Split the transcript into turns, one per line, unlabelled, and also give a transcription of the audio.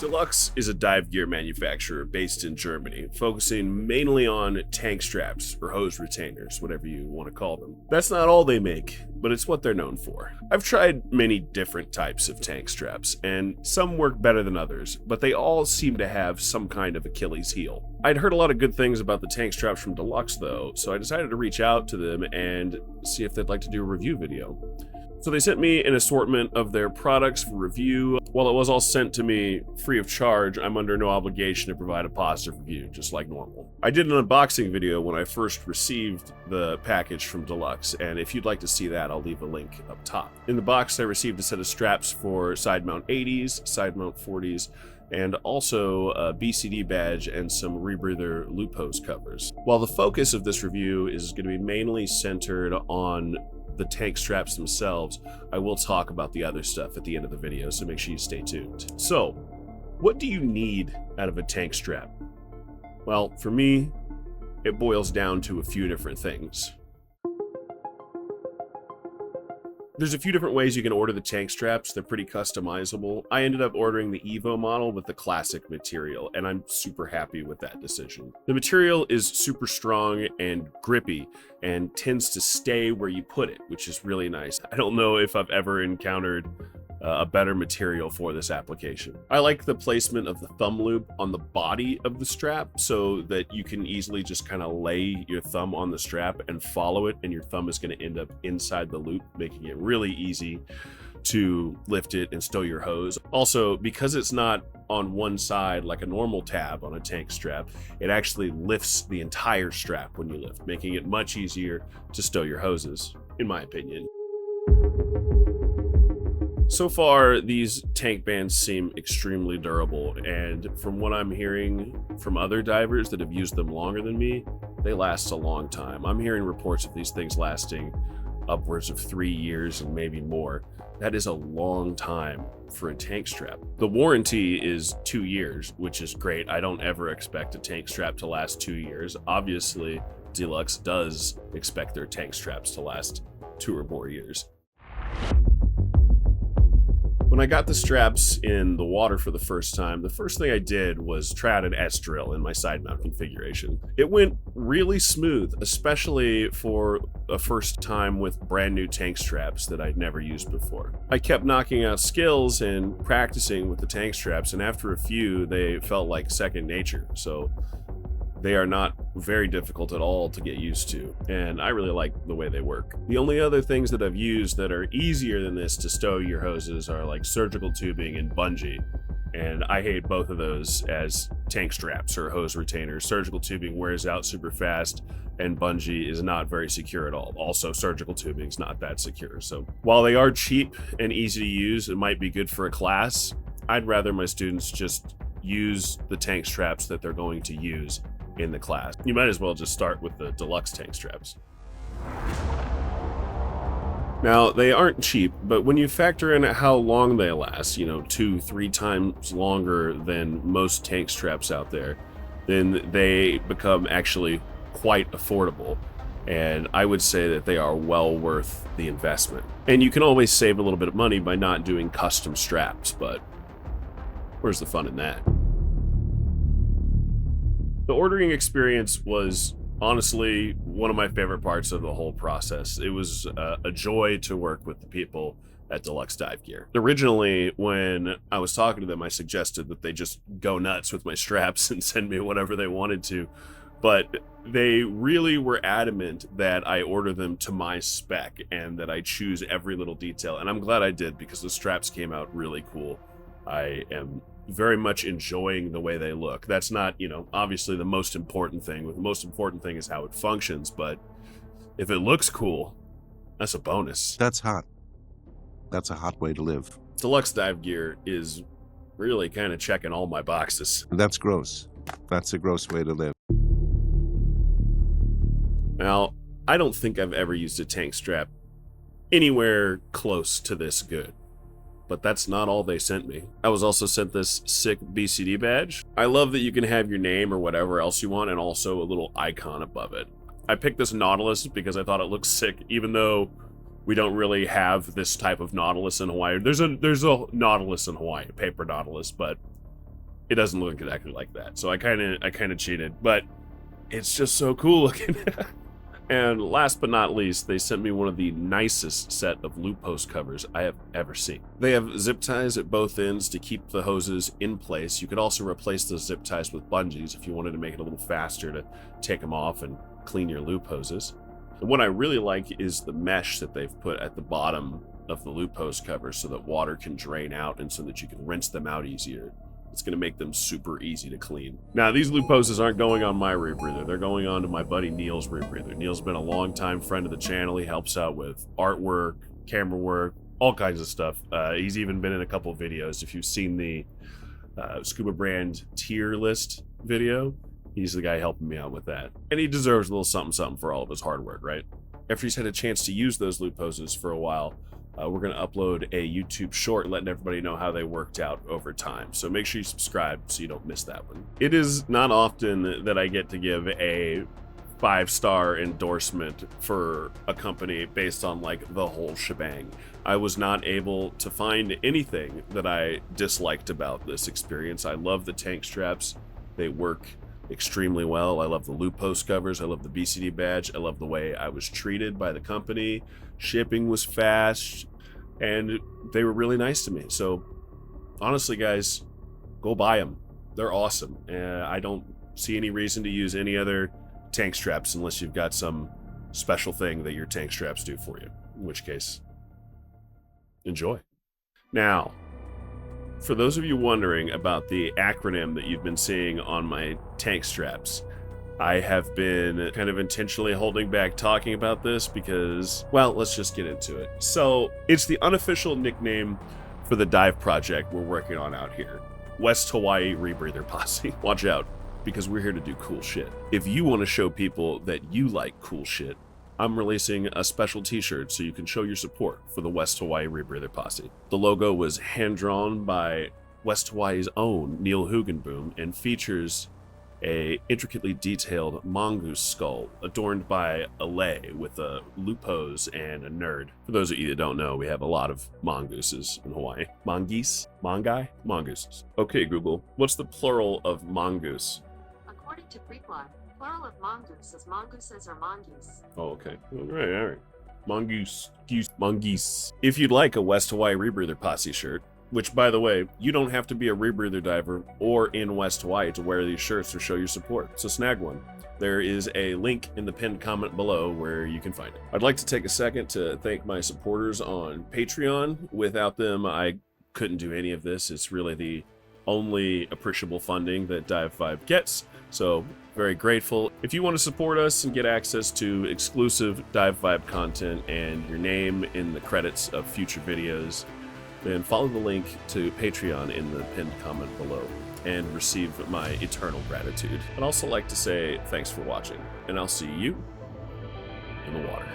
Deluxe is a dive gear manufacturer based in Germany, focusing mainly on tank straps or hose retainers, whatever you want to call them. That's not all they make, but it's what they're known for. I've tried many different types of tank straps, and some work better than others, but they all seem to have some kind of Achilles heel. I'd heard a lot of good things about the tank straps from Deluxe though, so I decided to reach out to them and see if they'd like to do a review video. So they sent me an assortment of their products for review. While it was all sent to me free of charge, I'm under no obligation to provide a positive review, just like normal. I did an unboxing video when I first received the package from Deluxe, and if you'd like to see that, I'll leave a link up top. In the box, I received a set of straps for side mount 80s, side mount 40s, and also a BCD badge and some rebreather loop hose covers. While the focus of this review is going to be mainly centered on the tank straps themselves, I will talk about the other stuff at the end of the video, so make sure you stay tuned. So, what do you need out of a tank strap? Well, for me, it boils down to a few different things. There's a few different ways you can order the tank straps. They're pretty customizable. I ended up ordering the Evo model with the classic material, and I'm super happy with that decision. The material is super strong and grippy and tends to stay where you put it, which is really nice. I don't know if I've ever encountered a better material for this application. I like the placement of the thumb loop on the body of the strap so that you can easily just kind of lay your thumb on the strap and follow it, and your thumb is going to end up inside the loop, making it really easy to lift it and stow your hose. Also, because it's not on one side like a normal tab on a tank strap, it actually lifts the entire strap when you lift, making it much easier to stow your hoses, in my opinion. So far, these tank bands seem extremely durable, and from what I'm hearing from other divers that have used them longer than me, they last a long time. I'm hearing reports of these things lasting upwards of 3 years and maybe more. That is a long time for a tank strap. The warranty is 2 years, which is great. I don't ever expect a tank strap to last 2 years. Obviously, Deluxe does expect their tank straps to last 2 or more years. When I got the straps in the water for the first time, the first thing I did was try out an S drill in my side mount configuration. It went really smooth, especially for a first time with brand new tank straps that I'd never used before. I kept knocking out skills and practicing with the tank straps, and after a few, they felt like second nature. So they are not very difficult at all to get used to, and I really like the way they work. The only other things that I've used that are easier than this to stow your hoses are like surgical tubing and bungee, and I hate both of those as tank straps or hose retainers. Surgical tubing wears out super fast, and bungee is not very secure at all. Also, surgical tubing is not that secure. So while they are cheap and easy to use, it might be good for a class, I'd rather my students just use the tank straps that they're going to use in the class. You might as well just start with the Deluxe tank straps. Now, they aren't cheap, but when you factor in how long they last, 2-3 times longer than most tank straps out there, then they become actually quite affordable. And I would say that they are well worth the investment. And you can always save a little bit of money by not doing custom straps, but where's the fun in that? The ordering experience was honestly one of my favorite parts of the whole process. It was a joy to work with the people at Deluxe Dive Gear. Originally, when I was talking to them, I suggested that they just go nuts with my straps and send me whatever they wanted to, but they really were adamant that I order them to my spec and that I choose every little detail, and I'm glad I did because the straps came out really cool. I am very much enjoying the way they look. That's not, obviously the most important thing. The most important thing is how it functions, but if it looks cool, that's a bonus.
That's hot. That's a hot way to live.
Deluxe Dive Gear is really kind of checking all my boxes.
That's gross. That's a gross way to live.
Now, I don't think I've ever used a tank strap anywhere close to this good. But that's not all they sent me. I was also sent this sick BCD badge. I love that you can have your name or whatever else you want and also a little icon above it. I picked this Nautilus because I thought it looked sick, even though we don't really have this type of Nautilus in Hawaii. There's a Nautilus in Hawaii, a paper Nautilus, but it doesn't look exactly like that. So I kind of cheated, but it's just so cool looking. And last but not least, they sent me one of the nicest set of loop post covers I have ever seen. They have zip ties at both ends to keep the hoses in place. You could also replace those zip ties with bungees if you wanted to make it a little faster to take them off and clean your loop hoses. And what I really like is the mesh that they've put at the bottom of the loop post cover so that water can drain out and so that you can rinse them out easier. It's going to make them super easy to clean. Now, these loop hoses aren't going on my rebreather. They're going on to my buddy Neil's rebreather. Neil's been a longtime friend of the channel. He helps out with artwork, camera work, all kinds of stuff. He's even been in a couple of videos. If you've seen the Scuba Brand tier list video, he's the guy helping me out with that. And he deserves a little something something for all of his hard work, right? After he's had a chance to use those loop hoses for a while, we're going to upload a YouTube short letting everybody know how they worked out over time. So make sure you subscribe so you don't miss that one. It is not often that I get to give a 5-star endorsement for a company based on like the whole shebang. I was not able to find anything that I disliked about this experience. I love the tank straps. They work extremely well. I love the loop post covers. I love the BCD badge. I love the way I was treated by the company. Shipping was fast, and they were really nice to me. So honestly, guys, go buy them. They're awesome. I don't see any reason to use any other tank straps unless you've got some special thing that your tank straps do for you, in which case, enjoy. Now, for those of you wondering about the acronym that you've been seeing on my tank straps, I have been kind of intentionally holding back talking about this because, well, let's just get into it. So, it's the unofficial nickname for the dive project we're working on out here. West Hawaii Rebreather Posse. Watch out, because we're here to do cool shit. If you want to show people that you like cool shit, I'm releasing a special t-shirt so you can show your support for the West Hawaii Rebreather Posse. The logo was hand-drawn by West Hawaii's own Neil Hugenboom and features a intricately detailed mongoose skull adorned by a lei with a loop hose and a nerd. For those of you that don't know, we have a lot of mongooses in Hawaii. Mongoose? Mongai? Mongooses. Okay, Google, what's the plural of mongoose?
According to Greekline, plural of mongoose is mongooses or mongoose.
Oh, okay. All right. Mongoose. Mongoose. If you'd like a West Hawaii Rebreather Posse shirt, which, by the way, you don't have to be a rebreather diver or in West Hawaii to wear these shirts or show your support, so snag one. There is a link in the pinned comment below where you can find it. I'd like to take a second to thank my supporters on Patreon. Without them, I couldn't do any of this. It's really the only appreciable funding that Dive Vibe gets, so very grateful. If you want to support us and get access to exclusive Dive Vibe content and your name in the credits of future videos, then follow the link to Patreon in the pinned comment below and receive my eternal gratitude. I'd also like to say thanks for watching, and I'll see you in the water.